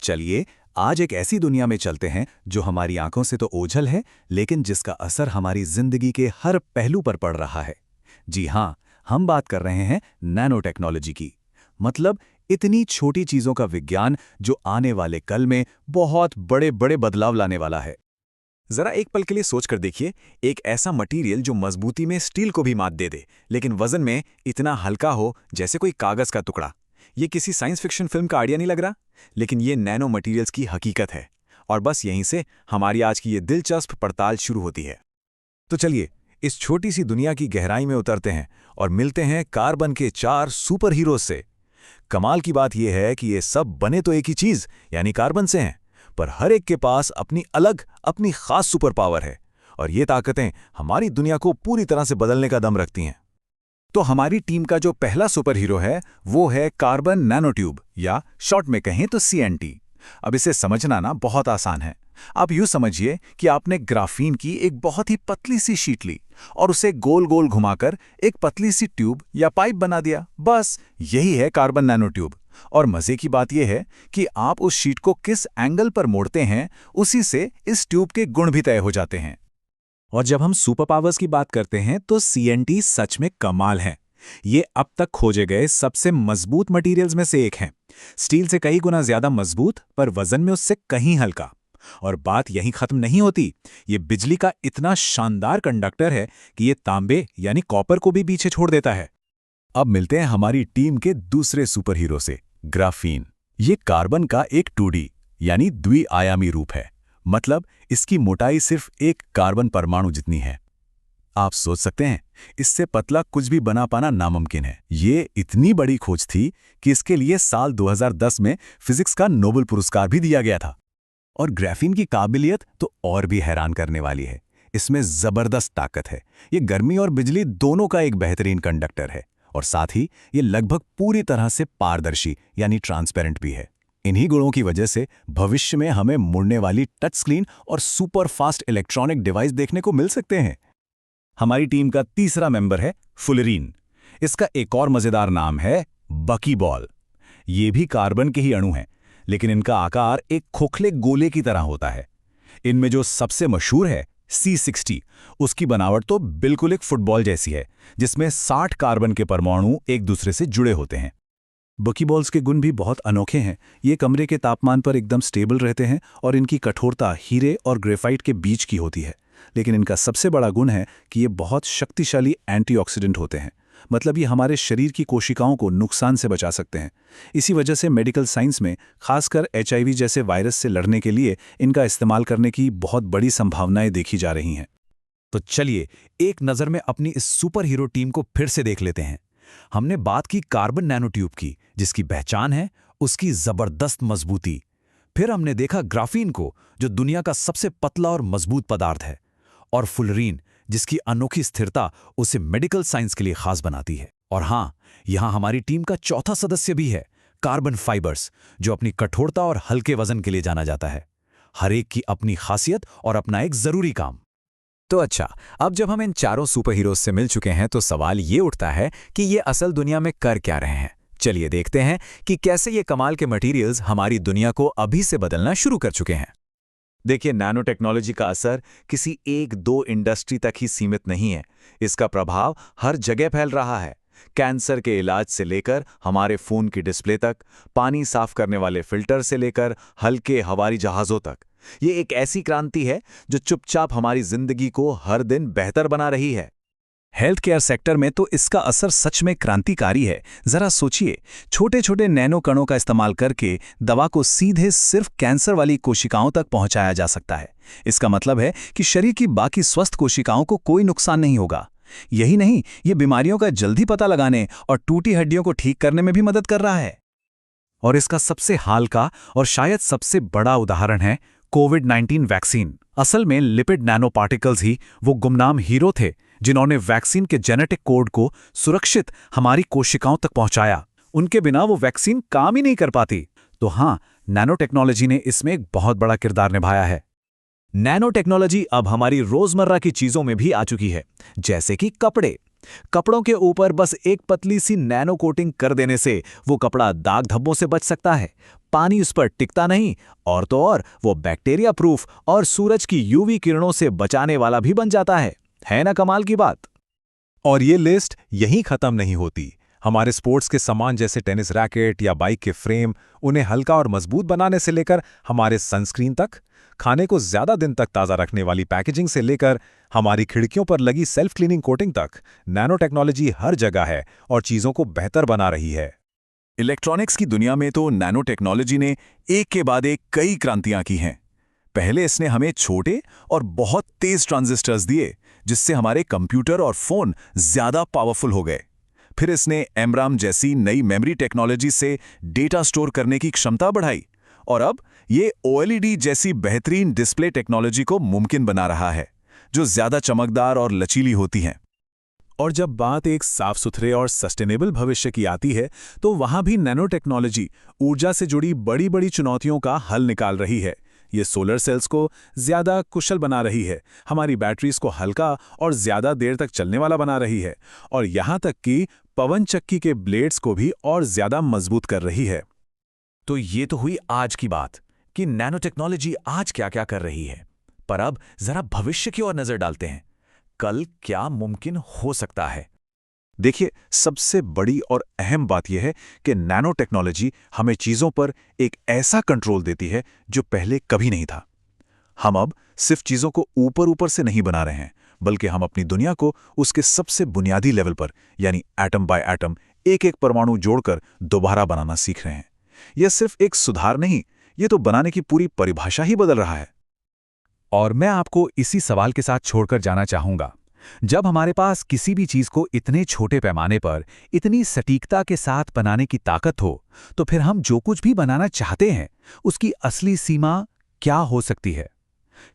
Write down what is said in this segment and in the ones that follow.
चलिए आज एक ऐसी दुनिया में चलते हैं जो हमारी आंखों से तो ओझल है, लेकिन जिसका असर हमारी जिंदगी के हर पहलू पर पड़ रहा है। जी हाँ, हम बात कर रहे हैं नैनो टेक्नोलॉजी की। मतलब इतनी छोटी चीजों का विज्ञान जो आने वाले कल में बहुत बड़े बड़े बदलाव लाने वाला है। जरा एक पल के लिए सोच कर देखिए, एक ऐसा मटेरियल जो मजबूती में स्टील को भी मात दे दे, लेकिन वजन में इतना हल्का हो जैसे कोई कागज का टुकड़ा। ये किसी साइंस फिक्शन फिल्म का आइडिया नहीं लग रहा, लेकिन ये नैनो मटेरियल्स की हकीकत है। और बस यहीं से हमारी आज की ये दिलचस्प पड़ताल शुरू होती है। तो चलिए इस छोटी सी दुनिया की गहराई में उतरते हैं और मिलते हैं कार्बन के 4 सुपर हीरोज से। कमाल की बात यह है कि ये सब बने तो एक ही चीज यानी कार्बन से हैं, पर हर एक के पास अपनी अलग अपनी खास सुपर पावर है, और ये ताकतें हमारी दुनिया को पूरी तरह से बदलने का दम रखती हैं। तो हमारी टीम का जो पहला सुपर हीरो है वो है कार्बन नैनोट्यूब, या शॉर्ट में कहें तो CNT। अब इसे समझना ना बहुत आसान है। आप यूं समझिए कि आपने ग्राफीन की एक बहुत ही पतली सी शीट ली और उसे गोल गोल घुमाकर एक पतली सी ट्यूब या पाइप बना दिया। बस यही है कार्बन नैनोट्यूब। और मजे की बात यह है कि आप उस शीट को किस एंगल पर मोड़ते हैं, उसी से इस ट्यूब के गुण भी तय हो जाते हैं। और जब हम सुपर पावर्स की बात करते हैं तो CNT सच में कमाल है। ये अब तक खोजे गए सबसे मजबूत मटेरियल्स में से एक हैं। स्टील से कई गुना ज्यादा मजबूत, पर वजन में उससे कहीं हल्का। और बात यहीं खत्म नहीं होती, ये बिजली का इतना शानदार कंडक्टर है कि ये तांबे यानी कॉपर को भी पीछे छोड़ देता है। अब मिलते हैं हमारी टीम के दूसरे सुपर हीरो से, ग्राफीन। ये कार्बन का एक 2D यानी द्विआयामी रूप है। मतलब इसकी मोटाई सिर्फ एक कार्बन परमाणु जितनी है। आप सोच सकते हैं, इससे पतला कुछ भी बना पाना नामुमकिन है। ये इतनी बड़ी खोज थी कि इसके लिए साल 2010 में फिजिक्स का नोबेल पुरस्कार भी दिया गया था। और ग्राफीन की काबिलियत तो और भी हैरान करने वाली है। इसमें जबरदस्त ताकत है। ये गर्मी और बिजली दोनों का एक बेहतरीन कंडक्टर है, और साथ ही ये लगभग पूरी तरह से पारदर्शी यानी ट्रांसपेरेंट भी है। इन्हीं गुणों की वजह से भविष्य में हमें मुड़ने वाली टच स्क्रीन और सुपर फास्ट इलेक्ट्रॉनिक डिवाइस देखने को मिल सकते हैं। हमारी टीम का तीसरा मेंबर है फुलरीन। इसका एक और मजेदार नाम है बकीबॉल। ये भी कार्बन के ही अणु हैं, लेकिन इनका आकार एक खोखले गोले की तरह होता है। इनमें जो सबसे मशहूर है C60, उसकी बनावट तो बिल्कुल एक फुटबॉल जैसी है, जिसमें 60 कार्बन के परमाणु एक दूसरे से जुड़े होते हैं। बकीबॉल्स के गुण भी बहुत अनोखे हैं। ये कमरे के तापमान पर एकदम स्टेबल रहते हैं और इनकी कठोरता हीरे और ग्रेफाइट के बीच की होती है। लेकिन इनका सबसे बड़ा गुण है कि ये बहुत शक्तिशाली एंटीऑक्सीडेंट होते हैं। मतलब ये हमारे शरीर की कोशिकाओं को नुकसान से बचा सकते हैं। इसी वजह से मेडिकल साइंस में खासकर HIV जैसे वायरस से लड़ने के लिए इनका इस्तेमाल करने की बहुत बड़ी संभावनाएं देखी जा रही हैं। तो चलिए एक नज़र में अपनी इस सुपर हीरो टीम को फिर से देख लेते हैं। हमने बात की कार्बन नैनोट्यूब की, जिसकी पहचान है उसकी जबरदस्त मजबूती। फिर हमने देखा ग्राफीन को, जो दुनिया का सबसे पतला और मजबूत पदार्थ है, और फुलरीन, जिसकी अनोखी स्थिरता उसे मेडिकल साइंस के लिए खास बनाती है। और हाँ, यहाँ हमारी टीम का चौथा सदस्य भी है, कार्बन फाइबर्स, जो अपनी कठोरता और हल्के वजन के लिए जाना जाता है। हर एक की अपनी खासियत और अपना एक जरूरी काम। तो अच्छा, अब जब हम इन चारों सुपर हीरोज से मिल चुके हैं तो सवाल ये उठता है कि ये असल दुनिया में कर क्या रहे हैं। चलिए देखते हैं कि कैसे ये कमाल के मटेरियल्स हमारी दुनिया को अभी से बदलना शुरू कर चुके हैं। देखिए, नैनो टेक्नोलॉजी का असर किसी एक दो इंडस्ट्री तक ही सीमित नहीं है। इसका प्रभाव हर जगह फैल रहा है। कैंसर के इलाज से लेकर हमारे फोन की डिस्प्ले तक, पानी साफ करने वाले फिल्टर से लेकर हल्के हवाई जहाजों तक। ये एक ऐसी क्रांति है जो चुपचाप हमारी जिंदगी को हर दिन बेहतर बना रही है। हेल्थ केयर सेक्टर में तो इसका असर सच में क्रांतिकारी है। जरा सोचिए, छोटे छोटे नैनो कणों का इस्तेमाल करके दवा को सीधे सिर्फ कैंसर वाली कोशिकाओं तक पहुंचाया जा सकता है। इसका मतलब है कि शरीर की बाकी स्वस्थ कोशिकाओं को कोई नुकसान नहीं होगा। यही नहीं, ये बीमारियों का जल्दी पता लगाने और टूटी हड्डियों को ठीक करने में भी मदद कर रहा है। और इसका सबसे हाल का और शायद सबसे बड़ा उदाहरण है कोविड-19 वैक्सीन। असल में लिपिड नैनो पार्टिकल्स ही वो गुमनाम हीरो थे जिन्होंने वैक्सीन के जेनेटिक कोड को सुरक्षित हमारी कोशिकाओं तक पहुंचाया। उनके बिना वो वैक्सीन काम ही नहीं कर पाती। तो हाँ, नैनो टेक्नोलॉजी ने इसमें एक बहुत बड़ा किरदार निभाया है। नैनो टेक्नोलॉजी अब हमारी रोजमर्रा की चीजों में भी आ चुकी है, जैसे कि कपड़े। कपड़ों के ऊपर बस एक पतली सी नैनो कोटिंग कर देने से वो कपड़ा दाग धब्बों से बच सकता है, पानी उस पर टिकता नहीं, और तो और वो बैक्टीरिया प्रूफ और सूरज की यूवी किरणों से बचाने वाला भी बन जाता है ना कमाल की बात। और ये लिस्ट यहीं खत्म नहीं होती। हमारे स्पोर्ट्स के सामान जैसे टेनिस रैकेट या बाइक के फ्रेम, उन्हें हल्का और मजबूत बनाने से लेकर हमारे सनस्क्रीन तक, खाने को ज्यादा दिन तक ताज़ा रखने वाली पैकेजिंग से लेकर हमारी खिड़कियों पर लगी सेल्फ क्लीनिंग कोटिंग तक, नैनो टेक्नोलॉजी हर जगह है और चीज़ों को बेहतर बना रही है। इलेक्ट्रॉनिक्स की दुनिया में तो नैनो टेक्नोलॉजी ने एक के बाद एक कई क्रांतियां की हैं। पहले इसने हमें छोटे और बहुत तेज ट्रांजिस्टर्स दिए, जिससे हमारे कंप्यूटर और फोन ज्यादा पावरफुल हो गए। फिर इसने एमराम जैसी नई मेमोरी टेक्नोलॉजी से डेटा स्टोर करने की क्षमता बढ़ाई, और अब ये OLED जैसी बेहतरीन डिस्प्ले टेक्नोलॉजी को मुमकिन बना रहा है, जो ज्यादा चमकदार और लचीली होती हैं। और जब बात एक साफ सुथरे और सस्टेनेबल भविष्य की आती है, तो वहां भी नैनो टेक्नोलॉजी ऊर्जा से जुड़ी बड़ी बड़ी चुनौतियों का हल निकाल रही है। ये सोलर सेल्स को ज्यादा कुशल बना रही है, हमारी बैटरीज को हल्का और ज्यादा देर तक चलने वाला बना रही है, और यहां तक कि पवन चक्की के ब्लेड्स को भी और ज्यादा मजबूत कर रही है। तो ये तो हुई आज की बात कि नैनो टेक्नोलॉजी आज क्या क्या कर रही है, पर अब जरा भविष्य की ओर नजर डालते हैं। कल क्या मुमकिन हो सकता है? देखिए, सबसे बड़ी और अहम बात यह है कि नैनो टेक्नोलॉजी हमें चीज़ों पर एक ऐसा कंट्रोल देती है जो पहले कभी नहीं था। हम अब सिर्फ चीज़ों को ऊपर ऊपर से नहीं बना रहे हैं, बल्कि हम अपनी दुनिया को उसके सबसे बुनियादी लेवल पर, यानी एटम बाय एटम, एक एक परमाणु जोड़कर दोबारा बनाना सीख रहे हैं। यह सिर्फ एक सुधार नहीं, ये तो बनाने की पूरी परिभाषा ही बदल रहा है। और मैं आपको इसी सवाल के साथ छोड़कर जाना चाहूंगा, जब हमारे पास किसी भी चीज को इतने छोटे पैमाने पर इतनी सटीकता के साथ बनाने की ताकत हो, तो फिर हम जो कुछ भी बनाना चाहते हैं उसकी असली सीमा क्या हो सकती है?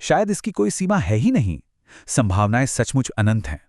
शायद इसकी कोई सीमा है ही नहीं। संभावनाएं सचमुच अनंत हैं।